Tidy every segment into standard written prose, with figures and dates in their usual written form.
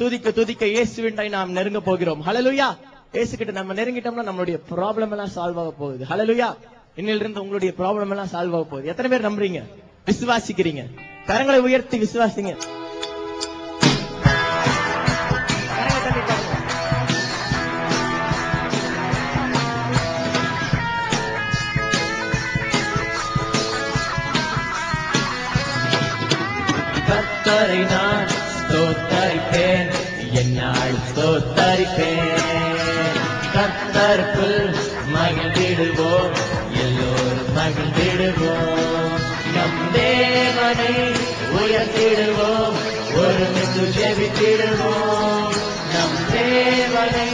துதிக்க இயேசுவினை நாம் நெருங்க போகிறோம். ஹல்லேலூயா. இயேசு கிட்ட நம்ம நெருங்கிட்டோம்னா நம்மளுடைய ப்ராப்ளம் எல்லாம் சால்வ் ஆக போகுது. ஹல்லேலூயா. இன்னிலிருந்து உங்களுடைய ப்ராப்ளம் எல்லாம் சால்வ் ஆக போகுது. எத்தனை பேர் நம்புறீங்க, விசுவாசிக்கிறீங்க? கரங்களை உயர்த்தி விசுவாசிங்க. கர்த்தரை நான் ஸ்தோத்தரிப்பேன், என்னால் ஸ்தோத்தரிப்பேன். கர்த்தருக்குள் மகிழ்ந்திடுவோம், எல்லோரும் மகிழ்ந்திடுவோம். நம் தேவனை உயர்த்திடுவோம், ஒருமித்து ஜெபித்திடுவோம். நம் தேவனை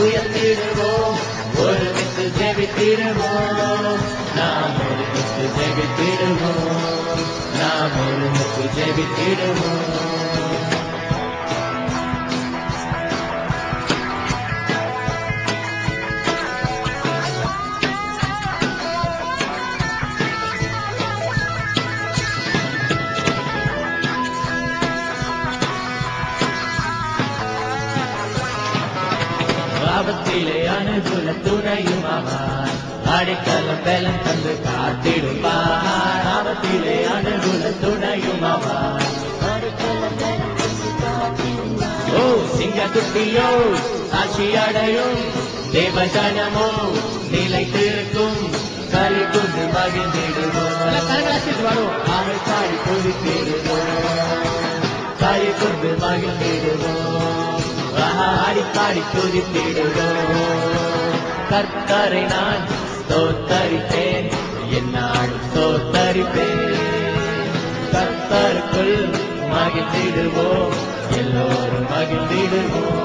உயர்த்திடுவோம், ஒருமித்து ஜெபித்திடுவோம். நாம் ஒருமித்து ஜெபித்திடுவோம், நாம் ஒருமித்து ஜெபித்திடுவோம். ஆபத்திலே அனுகூல துணையுமாவார், அடைக்கலம் பலம் தந்து காத்திடுவார். ஆபத்திலே அனுகூல துணையுமாவார், ஓ சிங்கக்குட்டியோ சாட்சி அடையும், தேவஜனமோ நிலைத்திருக்கும், களி கொண்டு மகிழ்ந்திடுவோம். ஆமை பாடி துதித்திடுவோம், களி கொண்டு மகிழ்ந்திடுவோம், ஆடிப்பாடி துதித்திடுவோம். கர்த்தரை நான் ஸ்தோத்தரிப்பேன், என்னால் ஸ்தோத்தரிப்பேன். கர்த்தருக்குள் மகிழ்ந்திடுவோம், எல்லோரும் மகிழ்ந்திடுவோம்.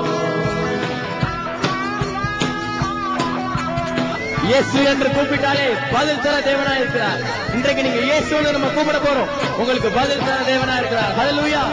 இயேசு என்று கூப்பிட்டாலே பதில் தர தேவனா இருக்கிறார். இன்றைக்கு நீங்க இயேசுன்னு நம்ம கூப்பிட போறோம், உங்களுக்கு பதில் தர தேவனா இருக்கிறார். ஹல்லேலூயா.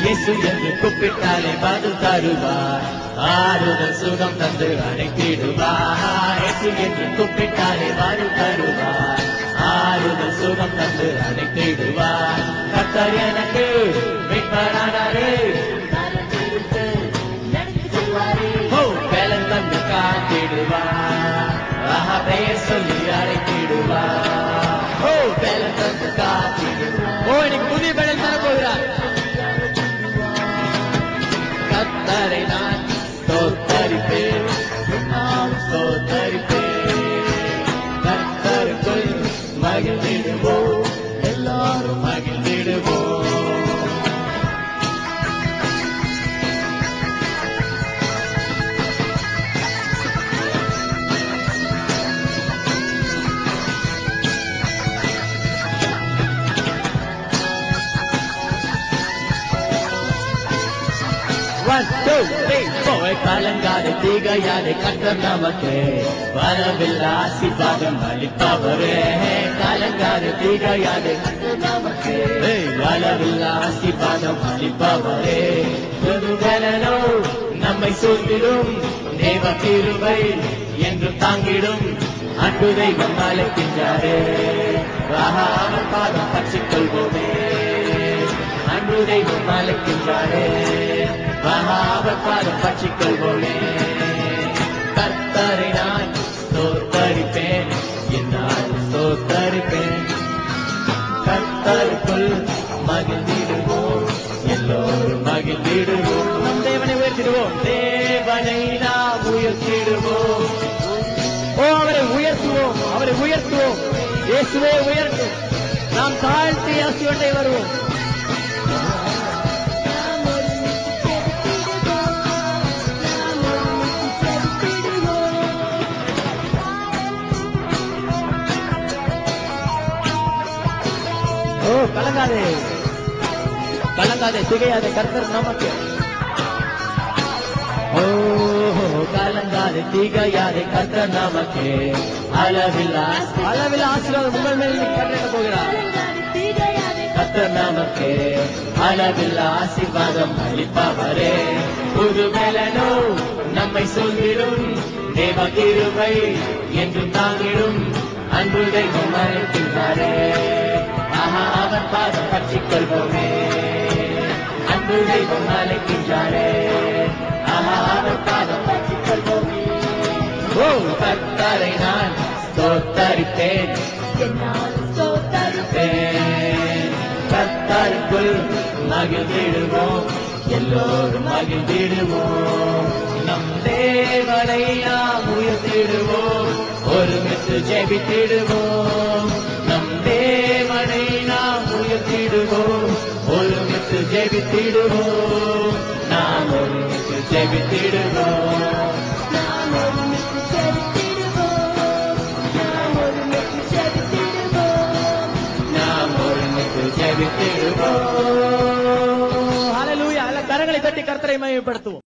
இயேசு என்று கூப்பிட்டாலே பதில் தருவார், ஆறுதல் சுகம் தந்து அணைத்திடுவார். இயேசு என்று கூப்பிட்டாலே பதில் தருவார், ஆறுதல் சுகம் தந்து அணைத்திடுவார். கர்த்தர் எனக்கு மீட்பரானாரே, பலன் தந்து காத்திடுவார். பெயர் சொல்லி அழைத்திடுவார், பலன் தந்து காத்திடுவார். இன்னைக்கு புதிய பலன் தர போகிறார். கர்த்தரை நான் ஸ்தோத்தரிப்பேன், நான் ஸ்தோத்தரிப்பேன். கர்த்தருக்குள் மகிழ்ந்திடுவோம், எல்லாரும் மகிழ்ந்திடுவோம். கலங்காது தீகையாதே கர்த்தர் நமக்கு வரவில்லை ஆசீர்வாதம் அளிப்பவரே. கலங்காது தீகையாதே கர்த்தர் நமக்கு வரவில்லை ஆசீர்வாதம் அளிப்பவரே. புதுபலனோ நம்மை சூழ்ந்திடும், தேவ கிருபை என்று தாங்கிடும், அன்பு தெய்வம் அழைக்கின்றாரே. அவர் பாதம் பற்றிக் கொள்வோமே, அன்பு தெய்வம் அழைக்கின்றாரே. அவர் பாதம் பற்றிக் கொள்வோமே. கர்த்தரை நான் ஸ்தோத்தரிப்பேன், என்னால் ஸ்தோத்தரிப்பேன். கர்த்தருக்குள் மகிழ்ந்திடுவோம், எல்லோரும் மகிழ்ந்திடுவோம். நம் தேவனை உயர்த்திடுவோம், தேவனை நாம் உயர்த்திடுவோம். அவரை உயர்த்துவோம், அவரை உயர்த்துவோம். இயேசுவே உயர்த்தும், நாம் தாழ்த்தி இயேசுவை வருவோம். கலங்காதே, கலங்காதே, திகையாதே, கர்த்தர் நமக்கு. கலங்காதே, திகையாதே, கர்த்தர் நமக்கு. அளவில்லா ஆசீர்வாதம் உங்கள் மேல் கட்டளை போகிறார். கர்த்தர் நமக்கு அளவில்லா ஆசீர்வாதம் அளிப்பவரே. புது பலனோ நம்மை சொல்லிடும், தேவ கிருபை என்று தாங்கிடும், அன்பு தெய்வம் அழைக்கின்றாரே, ஆஹா அவர் பாதம் பற்றிக் கொள்வோமே. அன்பு தெய்வம் அழைக்கின்றாரே, ஆஹா அவர் பாதம் பற்றிக் கொள்வோமே. ஓ கர்த்தரை நான் ஸ்தோத்தரிப்பேன், என்னால் ஸ்தோத்தரிப்பேன். கர்த்தருக்குள் மகிழ்ந்திடுவோம், எல்லோரும் மகிழ்ந்திடுவோம். நம் தேவனை நாம் உயர்த்திடுவோம், ஒருமித்து ஜெபித்திடுவோம். நம் தேவனை நாம் உயர்த்திடுவோம், ஒருமித்து ஜெபித்திடுவோம். நாம் ஒருமித்து ஜெபித்திடுவோம், நாம் ஒருமித்து ஜெபித்திடுவோம், நாம் ஒருமித்து ஜெபித்திடுவோம், நாம் ஒருமித்து ஜெபித்திடுவோம். ஹல்லேலூயா! கரங்களை தட்டி கர்த்தரை மகிமைப்படுத்துவோம்.